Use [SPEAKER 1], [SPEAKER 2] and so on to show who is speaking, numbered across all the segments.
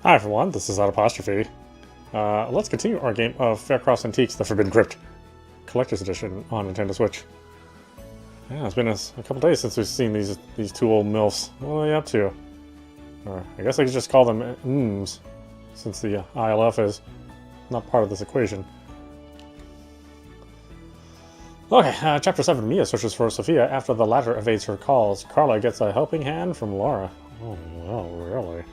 [SPEAKER 1] Hi everyone, this is audap. Let's continue our game of Faircroft Antiques, the Forbidden Crypt Collector's Edition on Nintendo Switch. Yeah, it's been a couple days since we've seen these two old MILFs. What are they up to? Or I guess I could just call them MMs, since the ILF is not part of this equation. Okay, Chapter 7. Mia searches for Sophia after the latter evades her calls. Carla gets a helping hand from Laura. Oh, well, really?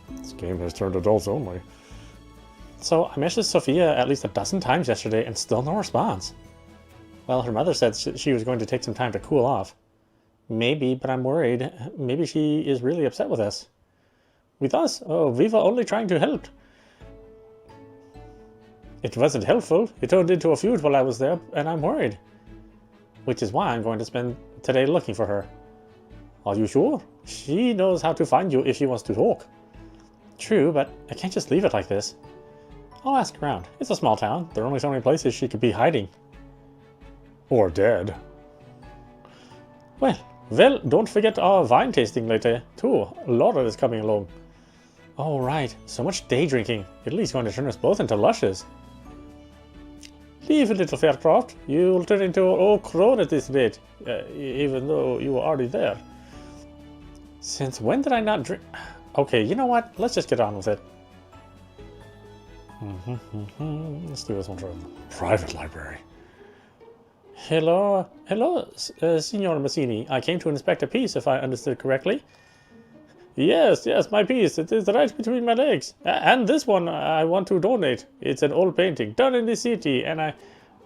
[SPEAKER 1] This game has turned adults only. So, I messaged Sophia at least a dozen times yesterday and still no response. Well, her mother said she was going to take some time to cool off. Maybe, but I'm worried. Maybe she is really upset with us. With us? Oh, we were only trying to help. It wasn't helpful. It turned into a feud while I was there, and I'm worried. Which is why I'm going to spend today looking for her. Are you sure? She knows how to find you if she wants to talk. True, but I can't just leave it like this. I'll ask around. It's a small town. There are only so many places she could be hiding. Or dead. Well, don't forget our wine tasting later, too. Laura is coming along. Oh, right. So much day drinking. Italy's going to turn us both into lushes. Leave a little, Faircroft. You'll turn into an old crone at this rate, even though you were already there. Since when did I not drink? Okay, you know what? Let's just get on with it. Let's do this one for the private library. Hello, Signor Massini. I came to inspect a piece, if I understood correctly. Yes, my piece. It is right between my legs. And this one I want to donate. It's an old painting done in the city, and I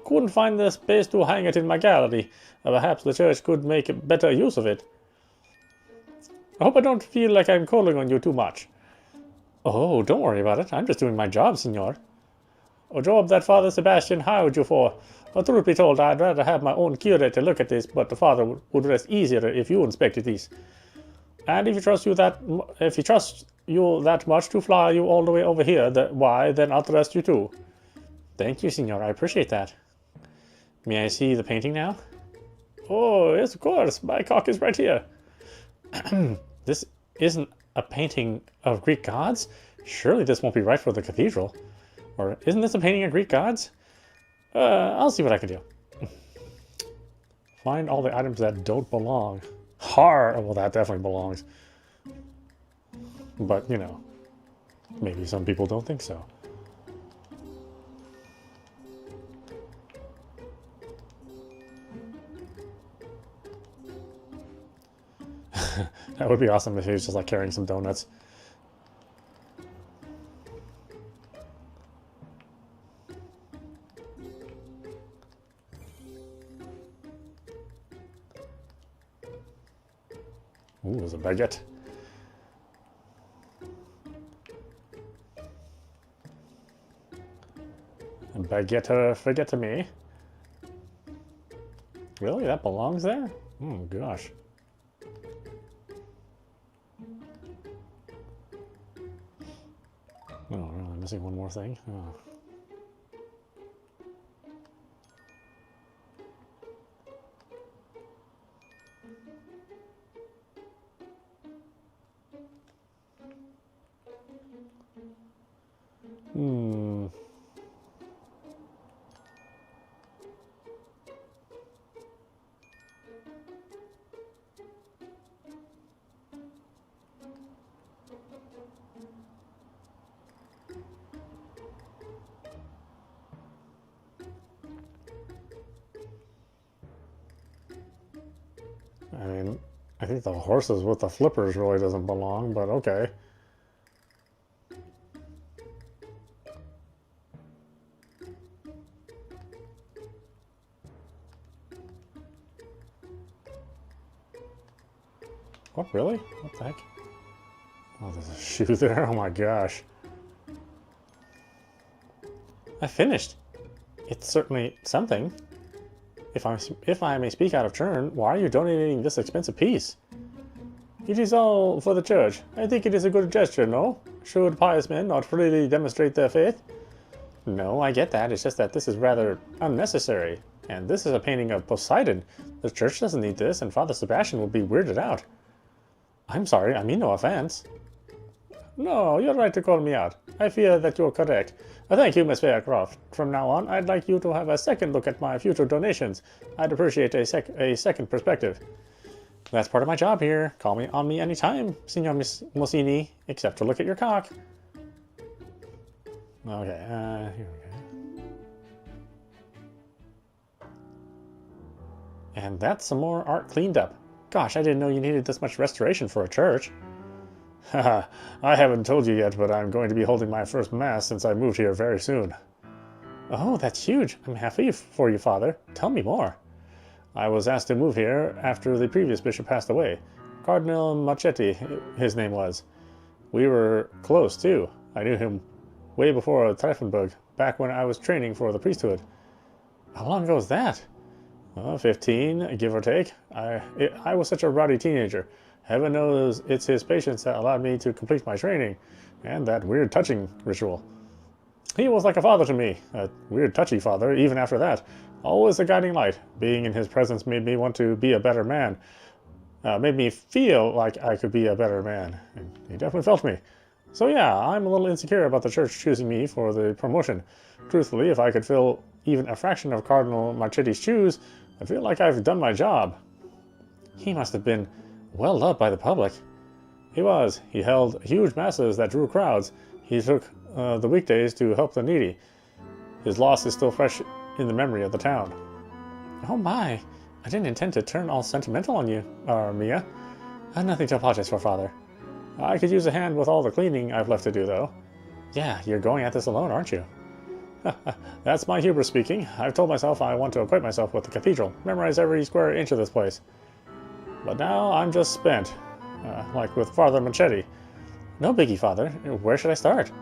[SPEAKER 1] couldn't find the space to hang it in my gallery. Perhaps the church could make better use of it. I hope I don't feel like I'm calling on you too much. Oh, don't worry about it. I'm just doing my job, Signor. A job that Father Sebastian hired you for. Truth be told, I'd rather have my own curator look at this, but the Father would rest easier if you inspected these. And if he trusts you that much to fly you all the way over here, then I'll trust you too. Thank you, Signor. I appreciate that. May I see the painting now? Oh, yes, of course. My cock is right here. This isn't a painting of Greek gods? Surely this won't be right for the cathedral. Or isn't this a painting of Greek gods? I'll see what I can do. Find all the items that don't belong. Well, that definitely belongs. But, you know, maybe some people don't think so. That would be awesome if he was just like carrying some donuts. Ooh, there's a baguette. A baguette, forget me. Really? That belongs there? Oh, gosh. Oh, really? I'm missing one more thing? Oh. I mean, I think the horses with the flippers really doesn't belong, but okay. What, really? What the heck? Oh, there's a shoe there? Oh my gosh. I finished. It's certainly something. If I may speak out of turn, why are you donating this expensive piece? It is all for the church. I think it is a good gesture, no? Should pious men not freely demonstrate their faith? No, I get that. It's just that this is rather unnecessary. And this is a painting of Poseidon. The church doesn't need this, and Father Sebastian will be weirded out. I'm sorry, I mean no offense. No, you're right to call me out. I fear that you're correct. Thank you, Miss Faircroft. From now on, I'd like you to have a second look at my future donations. I'd appreciate a second perspective. That's part of my job here. Call me on me anytime, Signor Miss Massini, except to look at your cock. Okay, here we go. And that's some more art cleaned up. Gosh, I didn't know you needed this much restoration for a church. Haha, I haven't told you yet, but I'm going to be holding my first mass since I moved here very soon. Oh, that's huge. I'm happy for you, Father. Tell me more. I was asked to move here after the previous bishop passed away. Cardinal Marchetti, his name was. We were close, too. I knew him way before Treffenberg, back when I was training for the priesthood. How long ago was that? 15, give or take. I was such a rowdy teenager. Heaven knows it's his patience that allowed me to complete my training, and that weird touching ritual. He was like a father to me, a weird touchy father, even after that. Always a guiding light. Being in his presence made me want to be a better man. Made me feel like I could be a better man. And he definitely felt me. So yeah, I'm a little insecure about the church choosing me for the promotion. Truthfully, if I could fill even a fraction of Cardinal Marchetti's shoes, I feel like I've done my job. He must have been well loved by the public. He was. He held huge masses that drew crowds. He took the weekdays to help the needy. His loss is still fresh in the memory of the town. Oh my, I didn't intend to turn all sentimental on you, Mia. Nothing to apologize for, Father. I could use a hand with all the cleaning I've left to do, though. Yeah, you're going at this alone, aren't you? That's my hubris speaking. I've told myself I want to acquaint myself with the cathedral, memorize every square inch of this place. But now I'm just spent, like with Father Manchetti. No biggie, Father. Where should I start?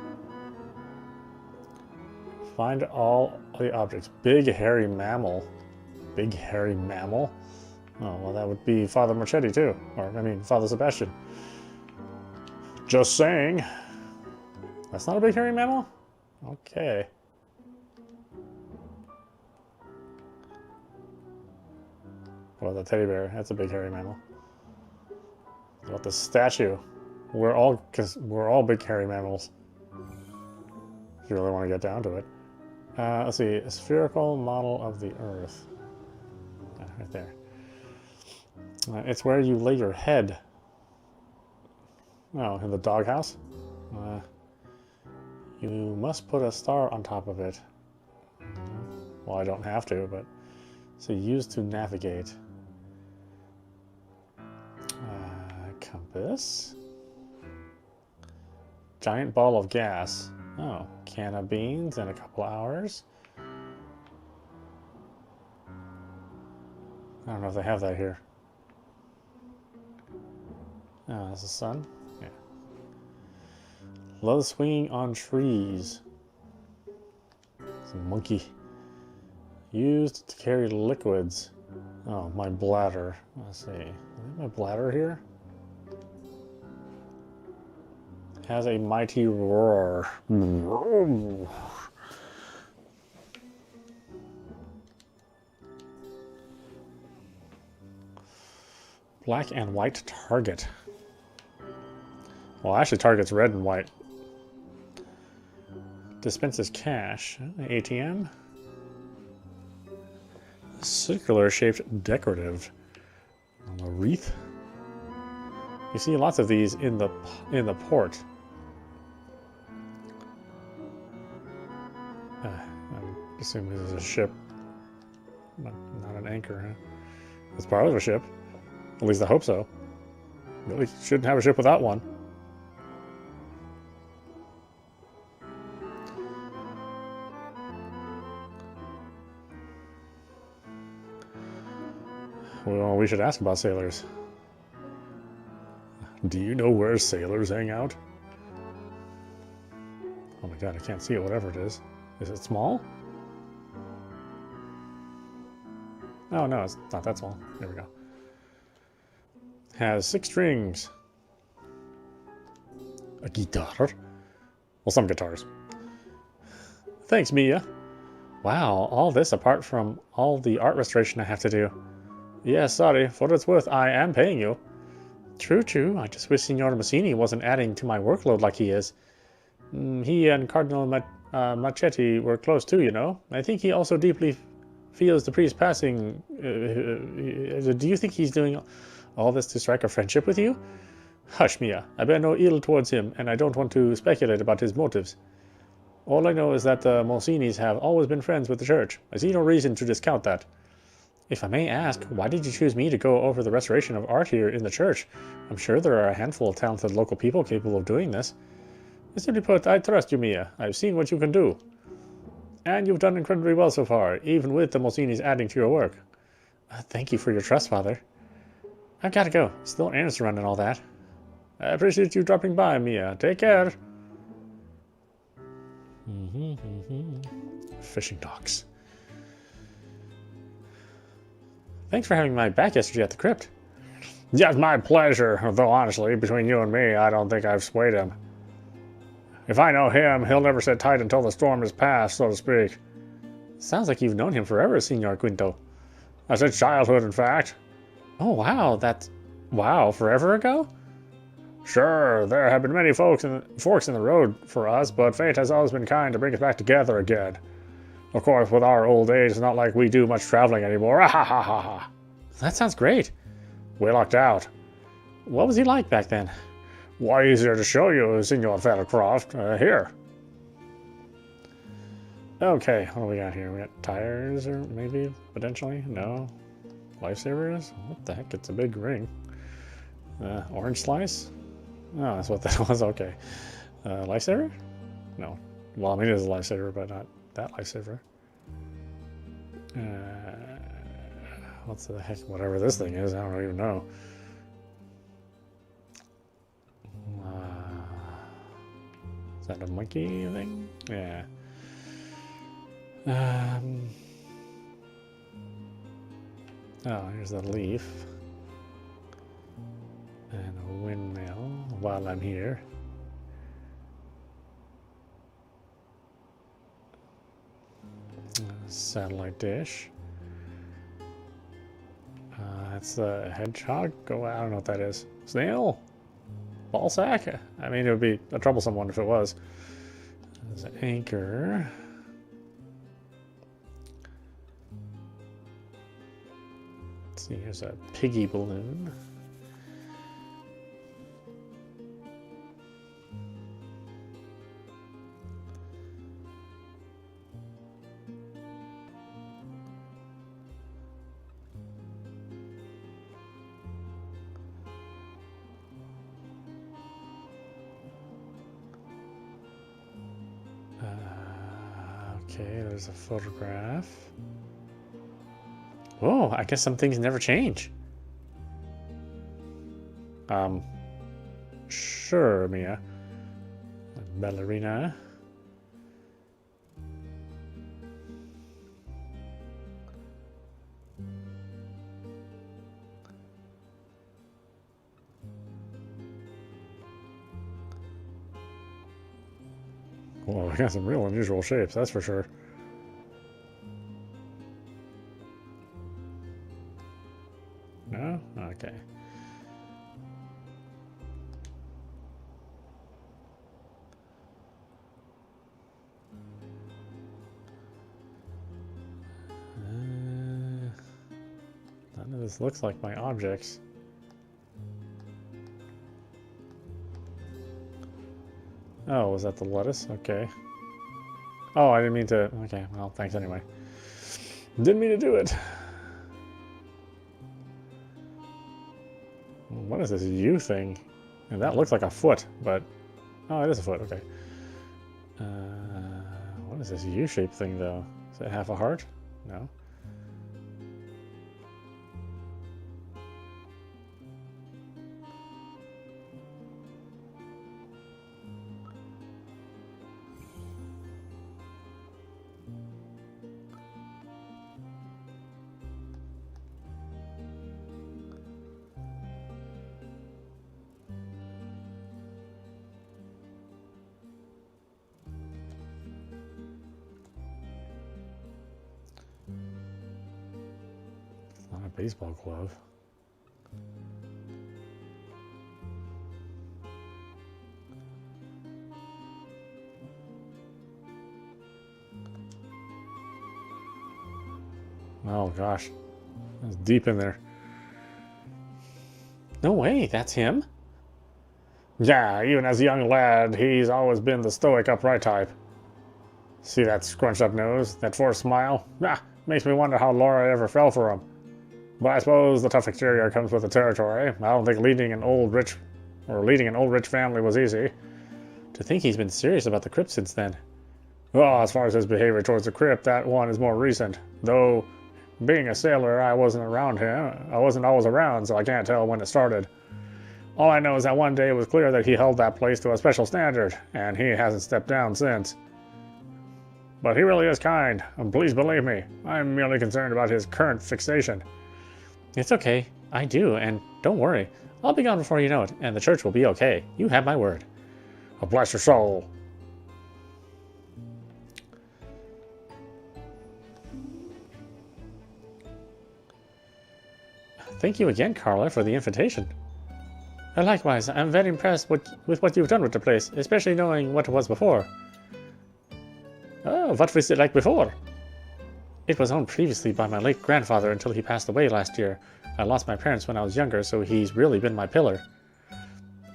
[SPEAKER 1] Find all the objects. Big hairy mammal. Big hairy mammal? Oh, well, that would be Father Marchetti, too. Or, I mean, Father Sebastian. Just saying. That's not a big hairy mammal? Okay. What about the teddy bear? That's a big hairy mammal. What about the statue? We're all big hairy mammals. If you really want to get down to it. Let's see. A spherical model of the Earth. Right there. It's where you lay your head. Oh, in the doghouse? You must put a star on top of it. Well, I don't have to, but... So used to navigate. Compass. Giant ball of gas. Oh, can of beans in a couple hours. I don't know if they have that here. Oh, that's the sun? Yeah. Love swinging on trees. It's a monkey. Used to carry liquids. Oh, my bladder. Let's see. Is my bladder here? Has a mighty roar. Black and white target. Well, actually, target's red and white. Dispenses cash. ATM. Circular shaped decorative. A wreath. You see lots of these in the port. I'm assuming this is a ship, not an anchor. Huh? It's part of a ship. At least I hope so. Really shouldn't have a ship without one. Well, we should ask about sailors. Do you know where sailors hang out? Oh my god, I can't see it, whatever it is. Is it small? Oh no, it's not that small. There we go. Has 6 strings. A guitar? Well, some guitars. Thanks, Mia. Wow, all this apart from all the art restoration I have to do. Yeah, sorry, for what it's worth, I am paying you. True, true. I just wish Signor Massini wasn't adding to my workload like he is. He and Cardinal Marchetti were close too, you know. I think he also deeply feels the priest passing. Do you think he's doing all this to strike a friendship with you? Hush, Mia. I bear no ill towards him, and I don't want to speculate about his motives. All I know is that the Monsinis have always been friends with the church. I see no reason to discount that. If I may ask, why did you choose me to go over the restoration of art here in the church? I'm sure there are a handful of talented local people capable of doing this. Simply put, I trust you, Mia. I've seen what you can do. And you've done incredibly well so far, even with the Monsinis adding to your work. Thank you for your trust, Father. I've got to go. Still errands to run and all that. I appreciate you dropping by, Mia. Take care. Fishing docks. Thanks for having my back yesterday at the crypt. Yes, my pleasure. Though honestly, between you and me, I don't think I've swayed him. If I know him, he'll never sit tight until the storm is past, so to speak. Sounds like you've known him forever, Signor Quinto. Since childhood, in fact. Oh, wow, wow, forever ago? Sure, there have been many forks in the road for us, but fate has always been kind to bring us back together again. Of course, with our old age, it's not like we do much traveling anymore. Ha ha ha ha. That sounds great. We lucked out. What was he like back then? Why, easier to show you, Signor Faircroft. Here. Okay, what do we got here? We got tires, or maybe, potentially? No. Lifesavers? What the heck? It's a big ring. Orange slice? Oh, that's what that was. Okay. Lifesaver? No. Well, I mean, it is a lifesaver, but not that lifesaver. What's the heck? Whatever this thing is, I don't even know. Is that a monkey thing? Yeah. Oh, here's the leaf. And a windmill while I'm here. Satellite dish. That's the hedgehog. I don't know what that is. Snail? Ball sack? I mean, it would be a troublesome one if it was. There's an anchor. Let's see, here's a piggy balloon. Okay, there's a photograph. Oh, I guess some things never change. Sure, Mia. Ballerina. Well, we got some real unusual shapes, that's for sure. No? Okay. None of this looks like my objects. Oh, was that the lettuce? Okay. Oh, I didn't mean to... Okay, well, thanks anyway. Didn't mean to do it. What is this U thing? And that looks like a foot, but... Oh, it is a foot, okay. What is this U-shaped thing, though? Is it half a heart? No. Not a baseball glove. Oh, gosh. It's deep in there. No way, that's him? Yeah, even as a young lad, he's always been the stoic, upright type. See that scrunched up nose, that forced smile? Ah, makes me wonder how Laura ever fell for him. But I suppose the tough exterior comes with the territory. I don't think leading an old rich family was easy. To think he's been serious about the crypt since then. Well, as far as his behavior towards the crypt, that one is more recent. Though, being a sailor, I wasn't around him. I wasn't always around, so I can't tell when it started. All I know is that one day it was clear that he held that place to a special standard, and he hasn't stepped down since. But he really is kind, and please believe me, I'm merely concerned about his current fixation. It's okay, I do, and don't worry. I'll be gone before you know it, and the church will be okay. You have my word. Oh, bless your soul. Thank you again, Carla, for the invitation. Likewise, I'm very impressed with what you've done with the place, especially knowing what it was before. Oh, what was it like before? It was owned previously by my late grandfather until he passed away last year. I lost my parents when I was younger, so he's really been my pillar.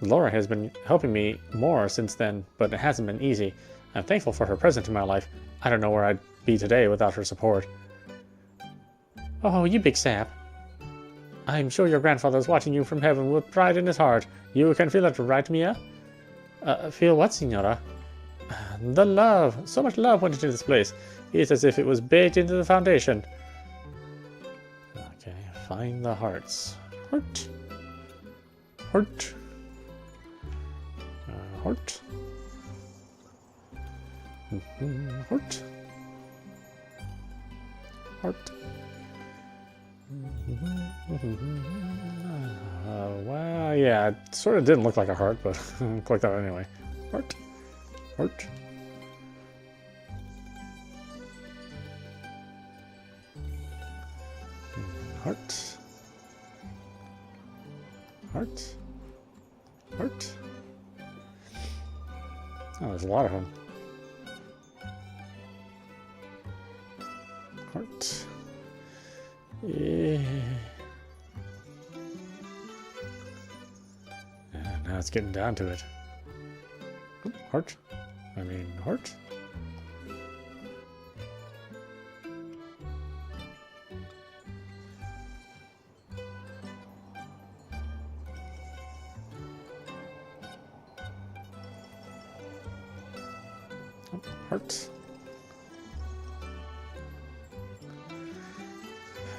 [SPEAKER 1] Laura has been helping me more since then, but it hasn't been easy. I'm thankful for her presence in my life. I don't know where I'd be today without her support. Oh, you big sap. I'm sure your grandfather's watching you from heaven with pride in his heart. You can feel it, right, Mia? Feel what, Signora? The love. So much love went into this place. It's as if it was baked into the foundation. Okay, find the hearts. Heart. Heart. Heart. Heart. Heart. Well, yeah, it sort of didn't look like a heart, but click that anyway. Heart. Heart. Heart. Heart. Heart. Oh, there's a lot of them. Heart. Yeah. Now it's getting down to it. Heart. Heart. Heart.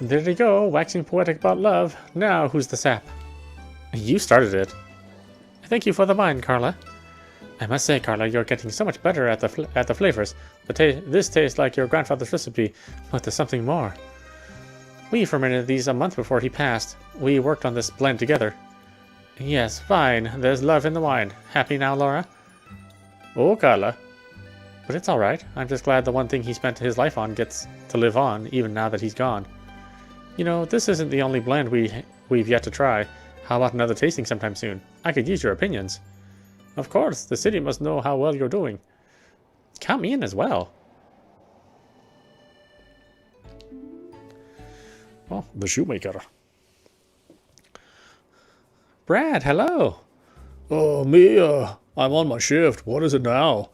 [SPEAKER 1] There you go, waxing poetic about love. Now, who's the sap? You started it. Thank you for the wine, Carla. I must say, Carla, you're getting so much better at the flavors. This tastes like your grandfather's recipe, but there's something more. We fermented these a month before he passed. We worked on this blend together. Yes, fine. There's love in the wine. Happy now, Laura? Oh, Carla. But it's all right. I'm just glad the one thing he spent his life on gets to live on, even now that he's gone. You know, this isn't the only blend we've yet to try. How about another tasting sometime soon? I could use your opinions. Of course, the city must know how well you're doing. Count me in as well. Oh, the Shoemaker. Brad, hello.
[SPEAKER 2] Oh, Mia, I'm on my shift. What is it now?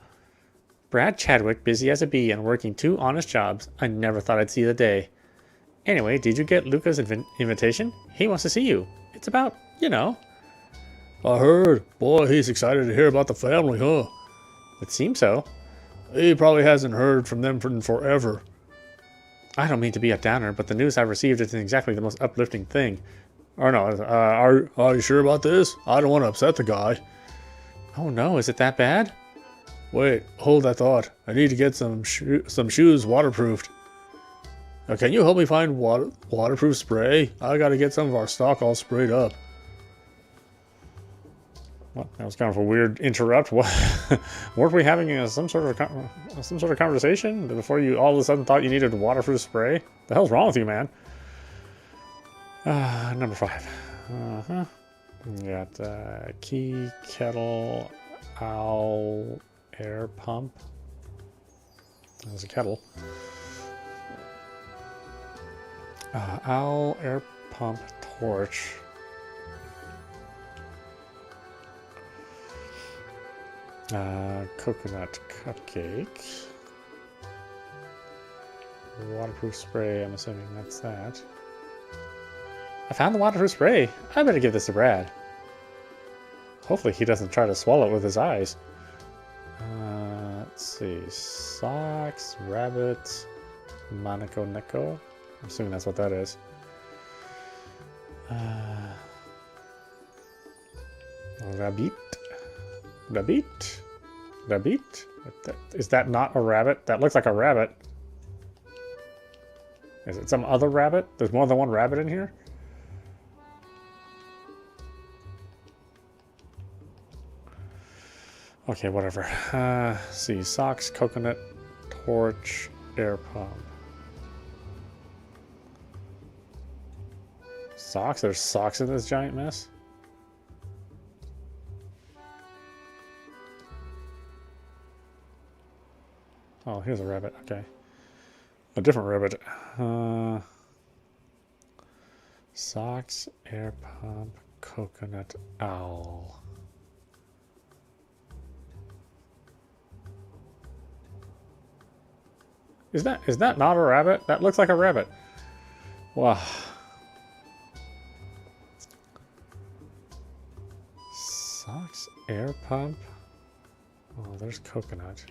[SPEAKER 1] Brad Chadwick, busy as a bee and working 2 honest jobs. I never thought I'd see the day. Anyway, did you get Luca's invitation? He wants to see you. It's about, you know.
[SPEAKER 2] I heard. Boy, he's excited to hear about the family, huh?
[SPEAKER 1] It seems so.
[SPEAKER 2] He probably hasn't heard from them in forever.
[SPEAKER 1] I don't mean to be a downer, but the news I've received isn't exactly the most uplifting thing. Or no,
[SPEAKER 2] Are you sure about this? I don't want to upset the guy.
[SPEAKER 1] Oh no, is it that bad?
[SPEAKER 2] Wait, hold that thought. I need to get some shoes waterproofed. Can you help me find waterproof spray? I gotta get some of our stock all sprayed up.
[SPEAKER 1] Well, that was kind of a weird interrupt. Weren't we having some sort of conversation before you all of a sudden thought you needed waterproof spray? The hell's wrong with you, man? Number 5. We got key, kettle, owl, air pump. There's a kettle. Owl, air pump, torch. Coconut cupcake. Waterproof spray, I'm assuming that's that. I found the waterproof spray. I better give this to Brad. Hopefully he doesn't try to swallow it with his eyes. Let's see. Socks, rabbit, Monaco Neko. I'm assuming that's what that is. Rabbit. Rabbit. Rabbit. Is that not a rabbit? That looks like a rabbit. Is it some other rabbit? There's more than one rabbit in here? Okay, whatever. See, socks, coconut, torch, air pump. Socks? There's socks in this giant mess? Oh, here's a rabbit. Okay. A different rabbit. Socks, air pump, coconut, owl. Is that not a rabbit? That looks like a rabbit. Wow. Socks, air pump. Oh, there's coconut.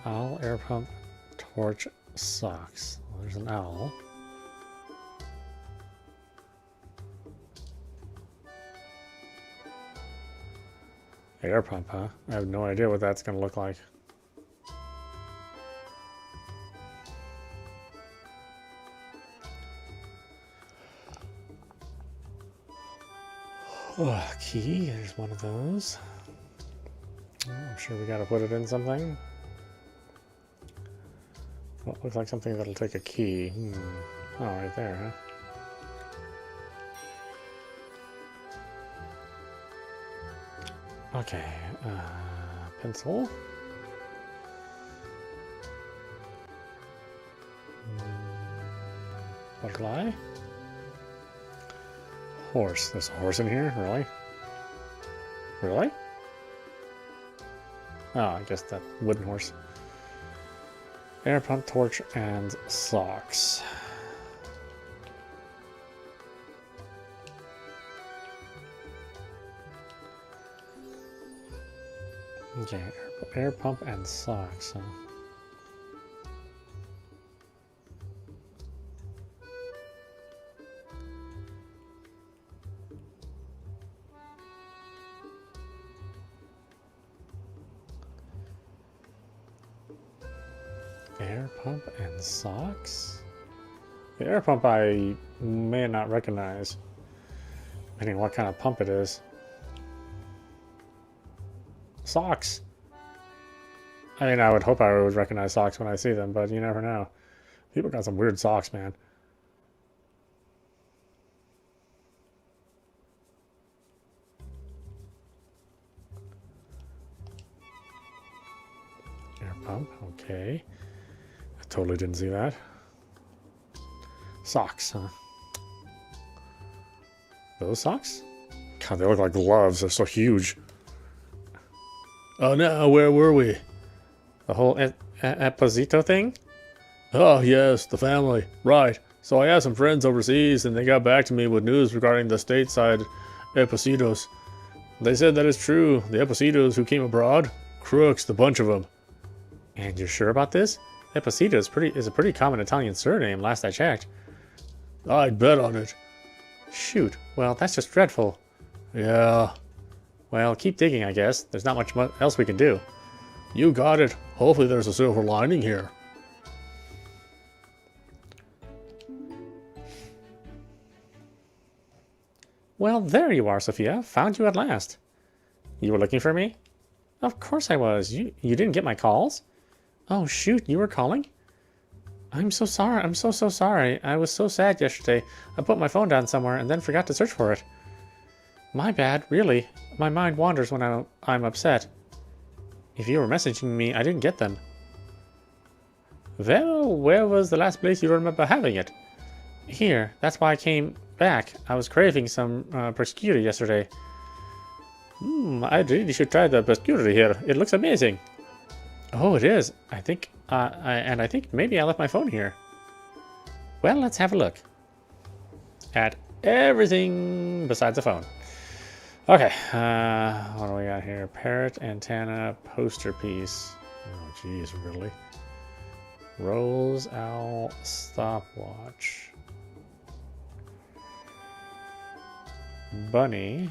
[SPEAKER 1] Owl, air pump, torch, socks. Well, there's an owl. Air pump, huh? I have no idea what that's going to look like. Oh, key, there's one of those. Oh, I'm sure we got to put it in something. Well, looks like something that'll take a key. Oh, right there, huh? Okay, pencil. Butterfly. Horse. There's a horse in here? Really? Really? Oh, I guess that wooden horse. Air pump, torch, and socks. Okay, air pump and socks, huh? Air pump and socks? The air pump I may not recognize, depending on what kind of pump it is. Socks. I mean, I would hope I would recognize socks when I see them, but you never know. People got some weird socks, man. Air pump, okay. I totally didn't see that. Socks, huh? Those socks? God, they look like gloves. They're so huge.
[SPEAKER 2] Oh, no, where were we?
[SPEAKER 1] The whole Esposito thing?
[SPEAKER 2] Oh, yes, the family. Right. So I asked some friends overseas, and they got back to me with news regarding the stateside Espositos. They said that it's true. The Espositos who came abroad? Crooks, the bunch of them.
[SPEAKER 1] And you're sure about this? Esposito is a pretty common Italian surname, last I checked.
[SPEAKER 2] I'd bet on it.
[SPEAKER 1] Shoot. Well, that's just dreadful.
[SPEAKER 2] Yeah.
[SPEAKER 1] Well, keep digging, I guess. There's not much else we can do.
[SPEAKER 2] You got it. Hopefully there's a silver lining here.
[SPEAKER 1] Well, there you are, Sophia. Found you at last. You were looking for me? Of course I was. You didn't get my calls? Oh, shoot, you were calling? I'm so sorry. I'm so sorry. I was so sad yesterday. I put my phone down somewhere and then forgot to search for it. My bad, really. My mind wanders when I'm upset. If you were messaging me, I didn't get them. Well, where was the last place you remember having it? Here. That's why I came back. I was craving some prosciutto yesterday. I really should try the prosciutto here. It looks amazing. Oh, it is. I think maybe I left my phone here. Well, let's have a look at everything besides the phone. Okay, what do we got here? Parrot, antenna, poster piece. Oh, jeez, really? Rose, owl, stopwatch. Bunny.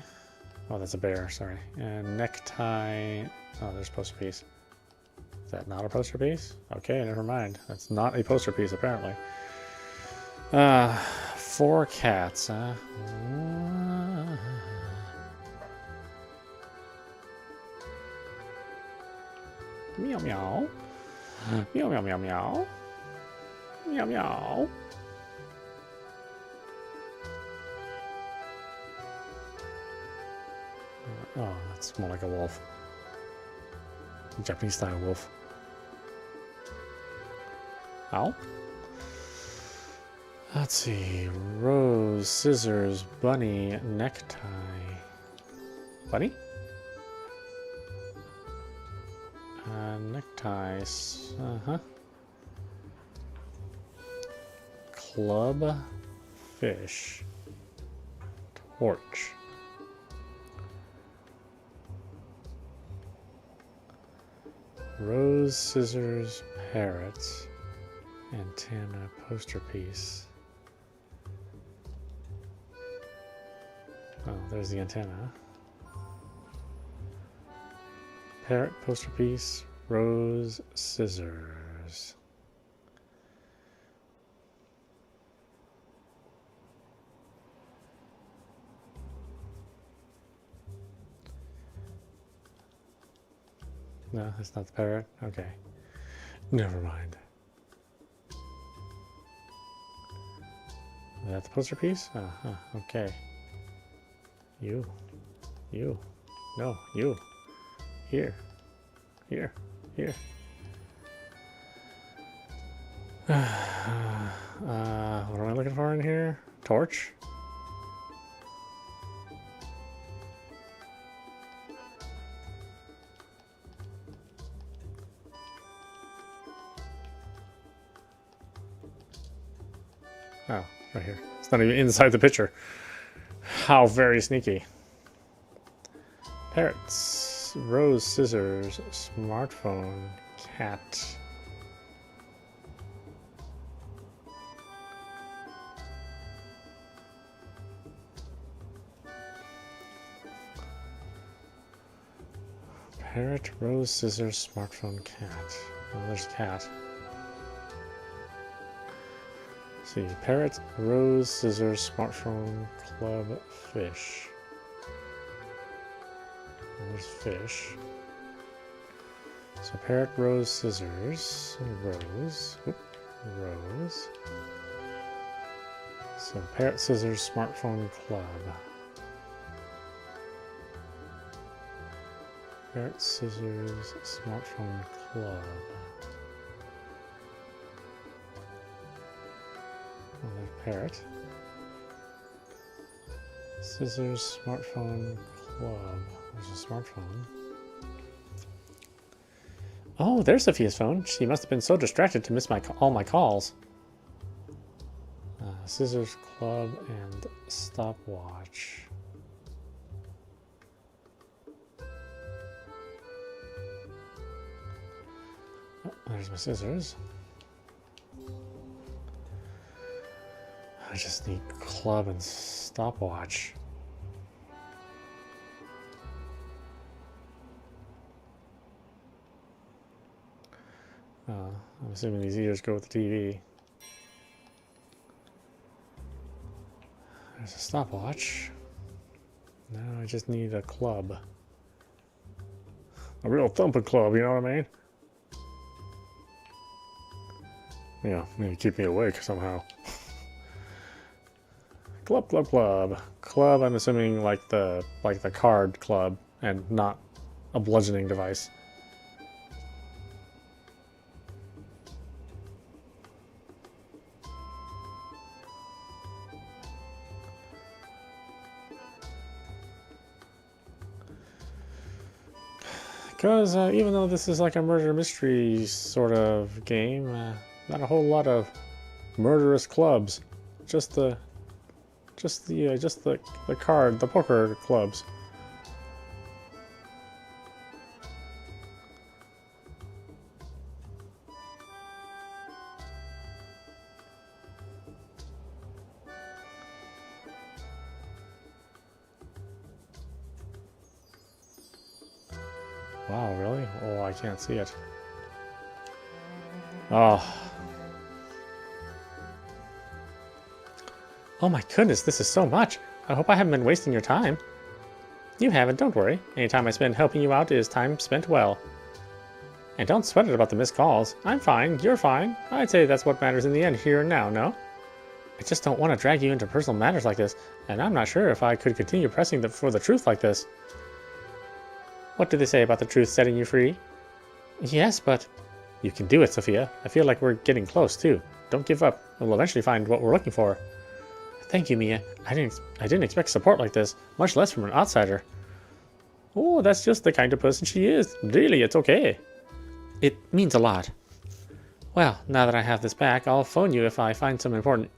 [SPEAKER 1] Oh, that's a bear, sorry. And necktie. Oh, there's poster piece. Is that not a poster piece? Okay, never mind. That's not a poster piece, apparently. 4 cats, huh? Meow meow. Meow meow meow meow. Meow meow. Oh, that's more like a wolf. Japanese style wolf. Ow. Let's see. Rose, scissors, bunny, necktie. Bunny? Neckties. Club, fish, torch. Rose, scissors, parrots, antenna, poster piece. Oh, there's the antenna. Parrot, poster piece, rose, scissors. No, that's not the parrot. Okay. Never mind. Is that the poster piece? Okay. You. No, you. Here. What am I looking for in here? Torch? Oh, right here. It's not even inside the picture. How very sneaky. Parrots, rose, scissors, smartphone, cat. Parrot, rose, scissors, smartphone, cat. Oh, there's cat. Let's see, parrot, rose, scissors, smartphone, club, fish. There's fish. So parrot, rose, scissors, rose, rose. So parrot, scissors, smartphone, club. Parrot, scissors, smartphone, club. Another parrot. Scissors, smartphone, club. There's a smartphone. Oh, there's Sophia's phone. She must have been so distracted to miss all my calls. Scissors, club, and stopwatch. Oh, there's my scissors. I just need club and stopwatch. I'm assuming these ears go with the TV. There's a stopwatch. Now I just need a club. A real thumping club, you know what I mean? Yeah, maybe keep me awake somehow.
[SPEAKER 2] Club, club, club. Club, I'm assuming like the card club and not a bludgeoning device. Because even though this is like a murder mystery sort of game, not a whole lot of murderous clubs. Just the poker clubs. Wow, really? Oh, I can't see it. Oh. Oh my goodness, this is so much. I hope I haven't been wasting your time. You haven't, don't worry. Any time I spend helping you out is time spent well. And don't sweat it about the missed calls. I'm fine, you're fine. I'd say that's what matters in the end, here and now, no? I just don't want to drag you into personal matters like this, and I'm not sure if I could continue pressing for the truth like this. What do they say about the truth setting you free? Yes, but... You can do it, Sophia. I feel like we're getting close, too. Don't give up. We'll eventually find what we're looking for. Thank you, Mia. I didn't expect support like this, much less from an outsider. Oh, that's just the kind of person she is. Really, it's okay. It means a lot. Well, now that I have this back, I'll phone you if I find some important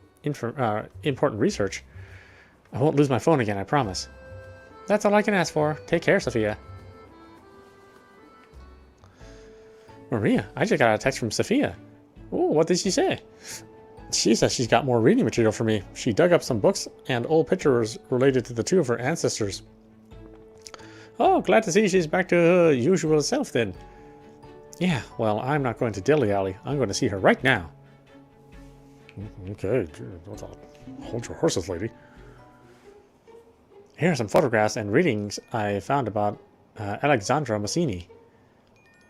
[SPEAKER 2] research. I won't lose my phone again, I promise. That's all I can ask for. Take care, Sophia. Maria, I just got a text from Sophia. Oh, what did she say? She says she's got more reading material for me. She dug up some books and old pictures related to the two of her ancestors. Oh, glad to see she's back to her usual self then. Yeah, well, I'm not going to dilly-dally. I'm going to see her right now. Okay, hold your horses, lady. Here are some photographs and readings I found about Alexandra Massini.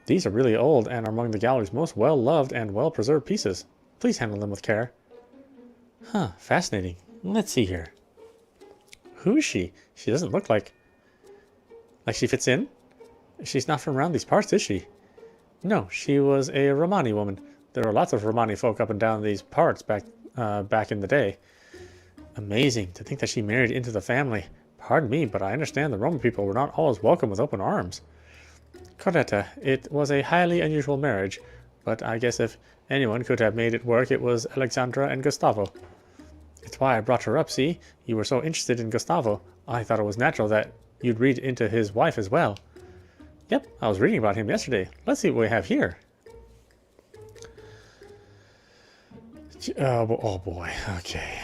[SPEAKER 2] These are really old and are among the gallery's most well-loved and well-preserved pieces. Please handle them with care. Huh, fascinating. Let's see here. Who is she? She doesn't look like she fits in. She's not from around these parts, is she? No, she was a Romani woman. There were lots of Romani folk up and down these parts back in the day. Amazing to think that she married into the family. Pardon me, but I understand the Roman people were not always welcome with open arms. Corretta, it was a highly unusual marriage, but I guess if anyone could have made it work, it was Alexandra and Gustavo. It's why I brought her up, see? You were so interested in Gustavo. I thought it was natural that you'd read into his wife as well. Yep, I was reading about him yesterday. Let's see what we have here. Oh boy, okay.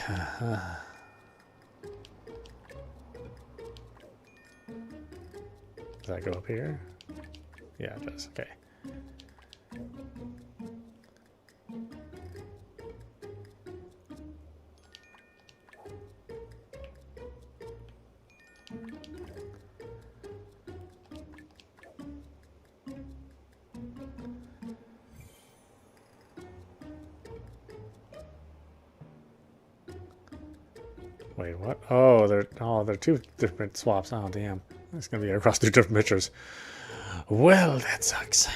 [SPEAKER 2] Does that go up here? Yeah, it does. Okay. Wait, what? Oh, they're two different swaps. Oh, damn. It's gonna be across two different pictures. Well, that sucks.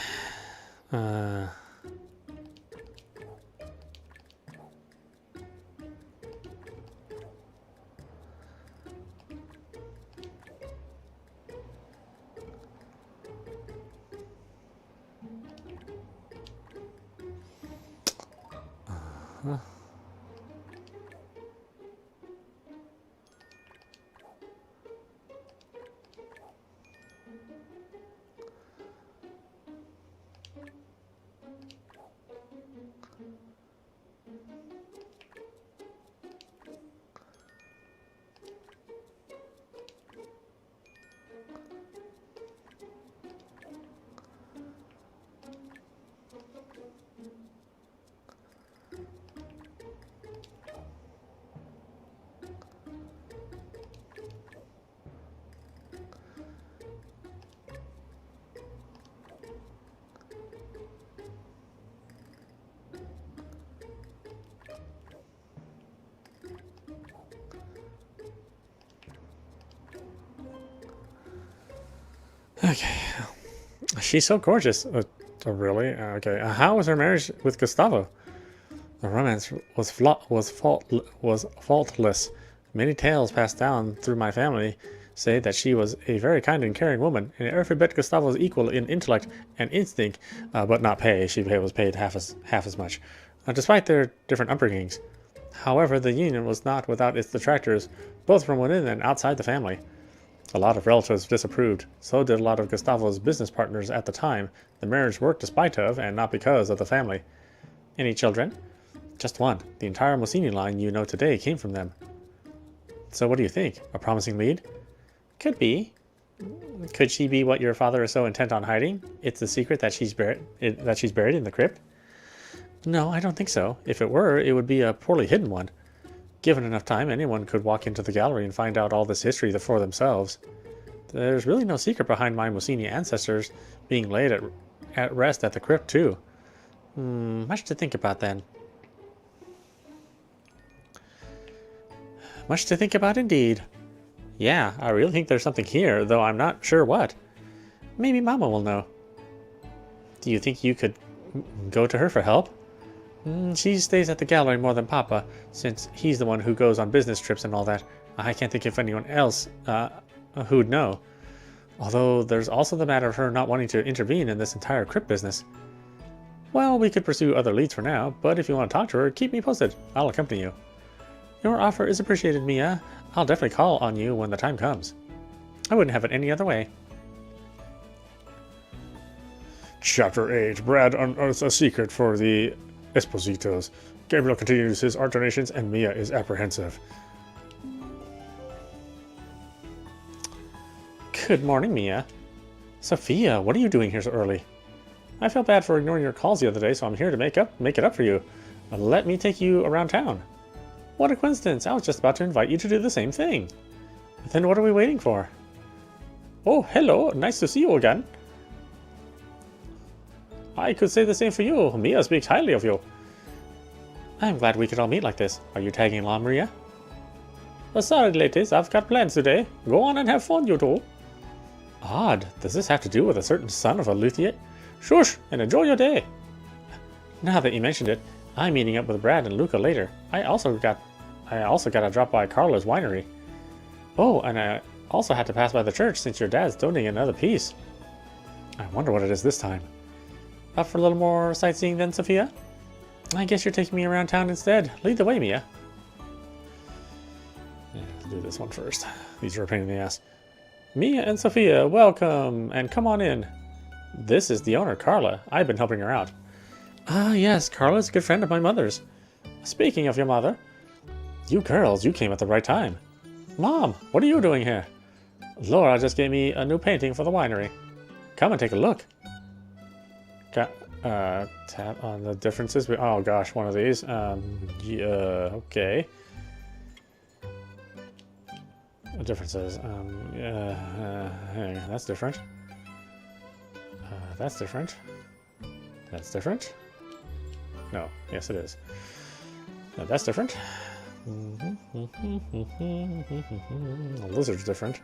[SPEAKER 1] Okay. She's so gorgeous. Oh, really? Okay. How was her marriage with Gustavo? The romance was faultless. Many tales passed down through my family say that she was a very kind and caring woman, and every bit Gustavo's equal in intellect and instinct, but not pay. She was paid half as much, despite their different upbringings. However, the union was not without its detractors, both from within and outside the family. A lot of relatives disapproved. So did a lot of Gustavo's business partners at the time. The marriage worked despite of, and not because of, the family. Any children? Just one. The entire Massini line you know today came from them. So what do you think? A promising lead? Could be. Could she be what your father is so intent on hiding? It's the secret that she's buried in the crypt? No, I don't think so. If it were, it would be a poorly hidden one. Given enough time, anyone could walk into the gallery and find out all this history for themselves. There's really no secret behind my Massini ancestors being laid at rest at the crypt, too. Much to think about, then. Much to think about, indeed. Yeah, I really think there's something here, though I'm not sure what. Maybe Mama will know. Do you think you could go to her for help? She stays at the gallery more than Papa, since he's the one who goes on business trips and all that. I can't think of anyone else who'd know. Although there's also the matter of her not wanting to intervene in this entire crypt business. Well, we could pursue other leads for now, but if you want to talk to her, keep me posted. I'll accompany you. Your offer is appreciated, Mia. I'll definitely call on you when the time comes. I wouldn't have it any other way.
[SPEAKER 2] Chapter 8. Brad unearths a secret for the Espositos. Gabriel continues his art donations, and Mia is apprehensive.
[SPEAKER 1] Good morning, Mia. Sophia, what are you doing here so early? I felt bad for ignoring your calls the other day, so I'm here to make it up for you. Let me take you around town. What a coincidence. I was just about to invite you to do the same thing. Then what are we waiting for? Oh, hello. Nice to see you again. I could say the same for you. Mia speaks highly of you. I'm glad we could all meet like this. Are you tagging along, Maria? Sorry, ladies. I've got plans today. Go on and have fun, you two. Odd. Does this have to do with a certain son of a luthier? Shush, and enjoy your day. Now that you mentioned it, I'm meeting up with Brad and Luca later. I also got to drop by Carla's winery. Oh, and I also had to pass by the church since your dad's donating another piece. I wonder what it is this time. Up for a little more sightseeing then, Sophia? I guess you're taking me around town instead. Lead the way, Mia. Yeah, let's do this one first. These are a pain in the ass. Mia and Sophia, welcome, and come on in. This is the owner, Carla. I've been helping her out. Ah, yes, Carla's a good friend of my mother's. Speaking of your mother, you girls, you came at the right time. Mom, what are you doing here? Laura just gave me a new painting for the winery. Come and take a look. Tap on the differences. Oh gosh, one of these. Yeah, okay. Differences. Hang on, that's different. That's different. That's different. No, yes it is. That's different. The lizard's different.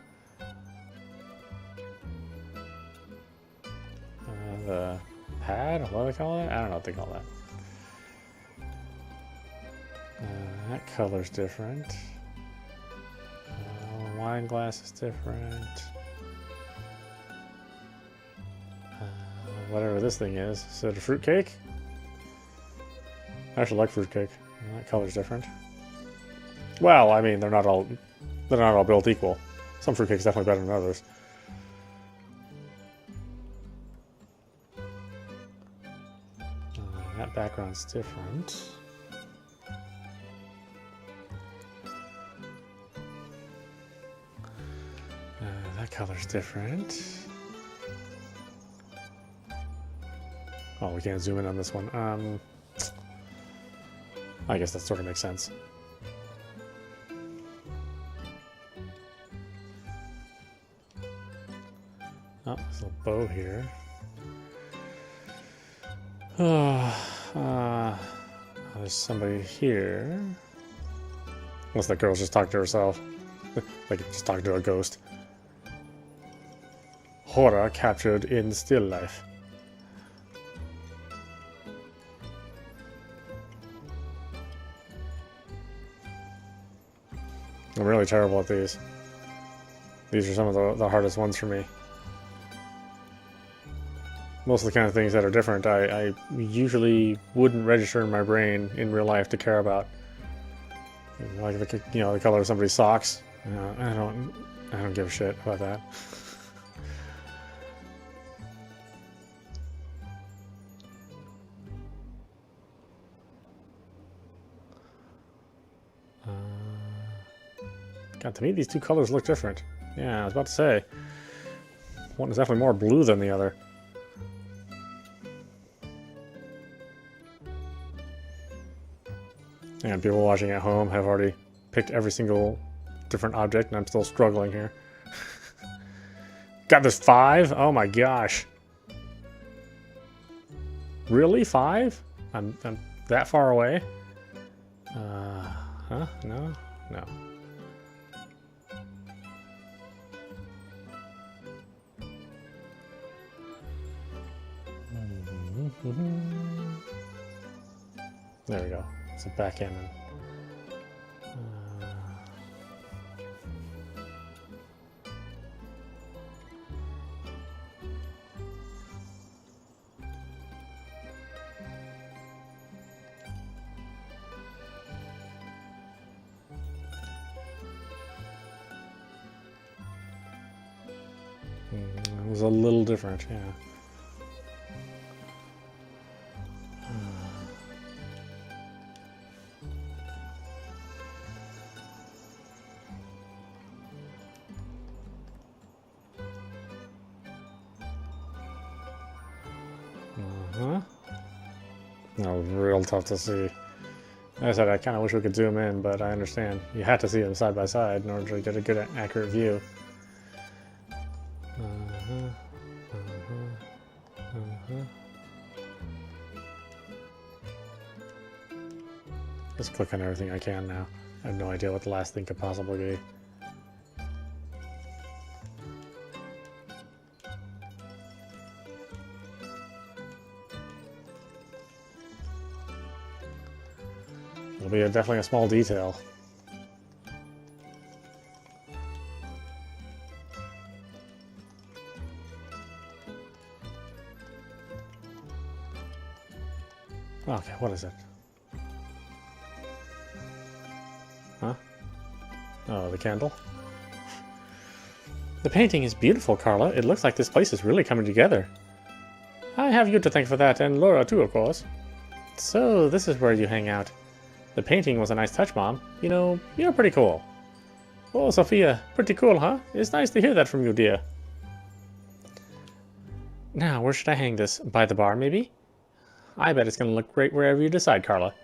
[SPEAKER 1] The pad, what do they call it? I don't know what they call that. That color's different. Wine glass is different. Whatever this thing is. Is it a fruitcake? I actually like fruitcake. That color's different. Well, I mean, they're not all built equal. Some fruitcake's definitely better than others. That background's different. That color's different. Oh, we can't zoom in on this one. I guess that sort of makes sense. Oh, there's a little bow here. There's somebody here. Unless that girl's just talking to herself. Like just talking to a ghost. horror captured in still life. I'm really terrible at these. These are some of the hardest ones for me. Most of the kind of things that are different, I usually wouldn't register in my brain in real life to care about. Like the color of somebody's socks. I don't give a shit about that. God, to me these two colors look different. Yeah, I was about to say. One is definitely more blue than the other. And people watching at home have already picked every single different object, and I'm still struggling here. Got this 5? Oh my gosh. Really? 5? I'm that far away? Huh? No? No. There we go. It's a backgammon. It was a little different, yeah. That was real tough to see. Like I said, I kind of wish we could zoom in, but I understand. You had to see them side by side in order to get a good, accurate view. Just click on everything I can now. I have no idea what the last thing could possibly be. It'll be definitely a small detail. Okay, what is it? Huh? Oh, the candle? The painting is beautiful, Carla. It looks like this place is really coming together. I have you to thank for that, and Laura too, of course. So, this is where you hang out. The painting was a nice touch, Mom. You know, you're pretty cool. Oh, Sophia, pretty cool, huh? It's nice to hear that from you, dear. Now, where should I hang this? By the bar, maybe? I bet it's going to look great wherever you decide, Carla.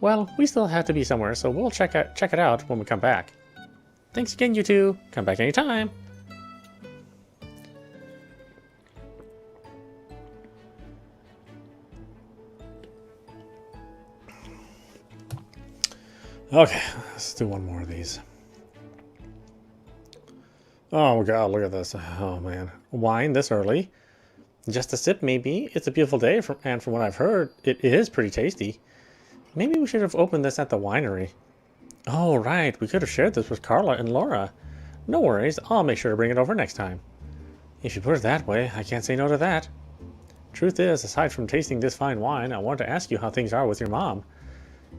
[SPEAKER 1] Well, we still have to be somewhere, so we'll check it out when we come back. Thanks again, you two. Come back anytime. Okay, let's do one more of these. Oh god, look at this. Oh man. Wine this early? Just a sip, maybe. It's a beautiful day, and from what I've heard, it is pretty tasty. Maybe we should have opened this at the winery. Oh, right. We could have shared this with Carla and Laura. No worries. I'll make sure to bring it over next time. If you put it that way, I can't say no to that. Truth is, aside from tasting this fine wine, I want to ask you how things are with your mom.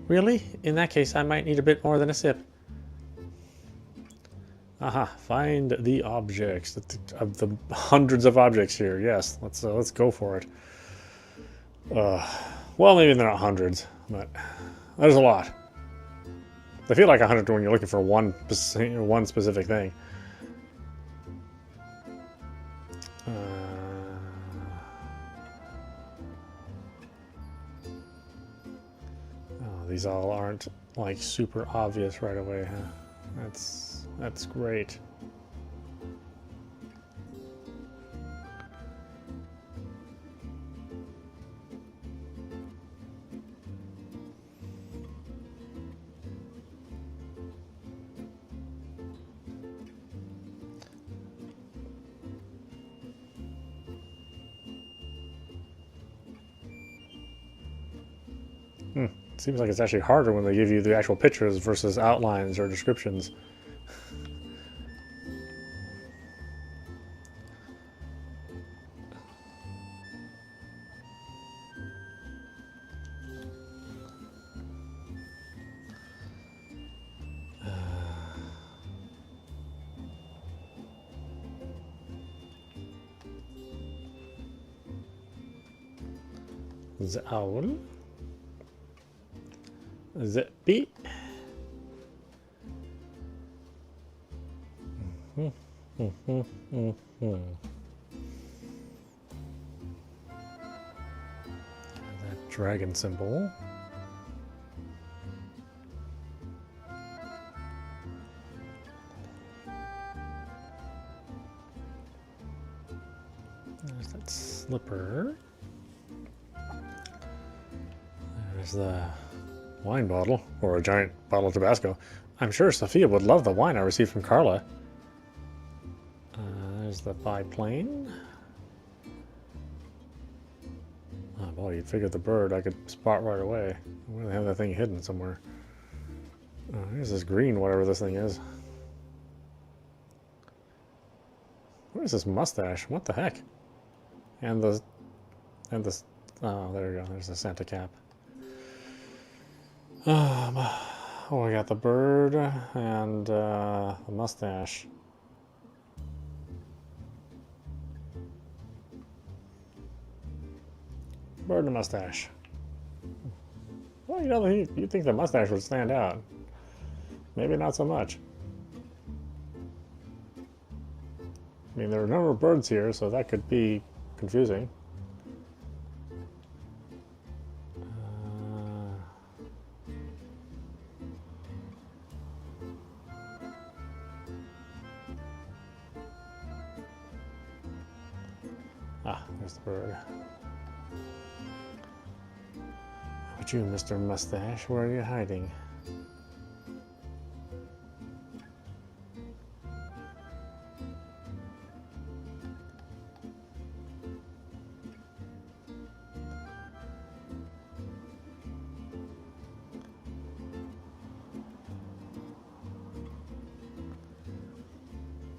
[SPEAKER 1] Really? In that case, I might need a bit more than a sip. Aha, find the objects of the hundreds of objects here. Yes, let's go for it. Well, maybe they're not hundreds, but there's a lot. They feel like 100 when you're looking for one specific thing. These all aren't like super obvious right away, huh? That's great. seems like it's actually harder when they give you the actual pictures versus outlines or descriptions. The owl. The bee. That dragon symbol. There's that slipper. There's the wine bottle, or a giant bottle of Tabasco. I'm sure Sophia would love the wine I received from Carla. There's the biplane. Oh boy, you'd figure the bird I could spot right away. I'm gonna have that thing hidden somewhere. Oh, here's this green, whatever this thing is. What is this mustache? What the heck? And the, oh, there we go. There's the Santa cap. Oh, I got the bird and the mustache. Bird and mustache. Well, you know, you'd think the mustache would stand out. Maybe not so much. I mean, there are a number of birds here, so that could be confusing. There's the bird. How about you, Mr. Mustache? Where are you hiding?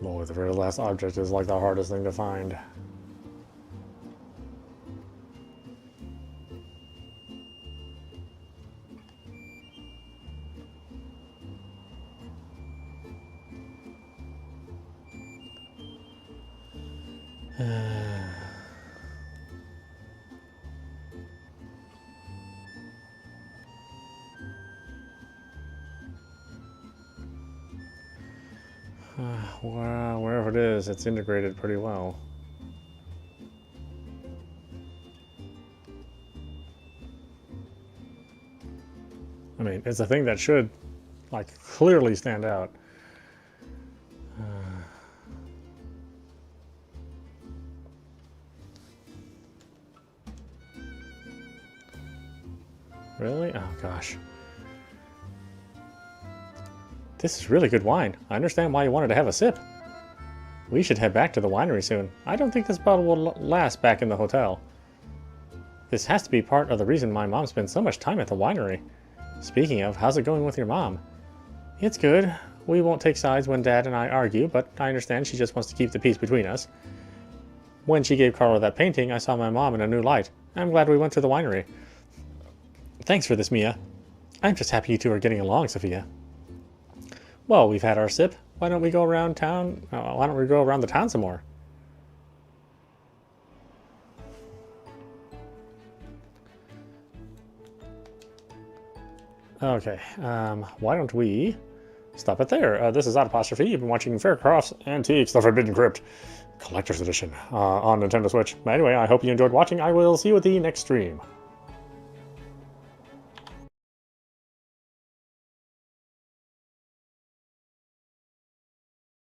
[SPEAKER 1] Boy, the very last object is like the hardest thing to find. Well, wherever it is, it's integrated pretty well. I mean, it's a thing that should, like, clearly stand out. Really? Oh, gosh. This is really good wine. I understand why you wanted to have a sip. We should head back to the winery soon. I don't think this bottle will last back in the hotel. This has to be part of the reason my mom spends so much time at the winery. Speaking of, how's it going with your mom? It's good. We won't take sides when Dad and I argue, but I understand she just wants to keep the peace between us. When she gave Carla that painting, I saw my mom in a new light. I'm glad we went to the winery. Thanks for this, Mia. I'm just happy you two are getting along, Sophia. Well, we've had our sip. Why don't we go around town? Why don't we go around the town some more? Okay, why don't we stop it there? This is audap. You've been watching Faircroft's Antiques, the Forbidden Crypt Collector's Edition on Nintendo Switch. Anyway, I hope you enjoyed watching. I will see you at the next stream.